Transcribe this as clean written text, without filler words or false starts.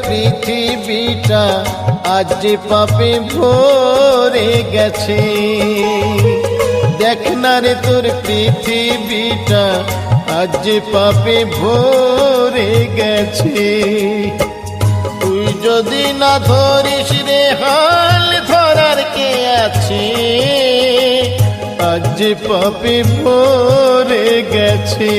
পৃথিবীটা আজ যে পাপে ভরে গেছে। দেখ না রে তোর পৃথিবীটা আজ যে পাপে ভরে গেছে। তুই যদি না ধরিস রে হাল ধরার কে আছে, আজ যে পাপে ভরে গেছে।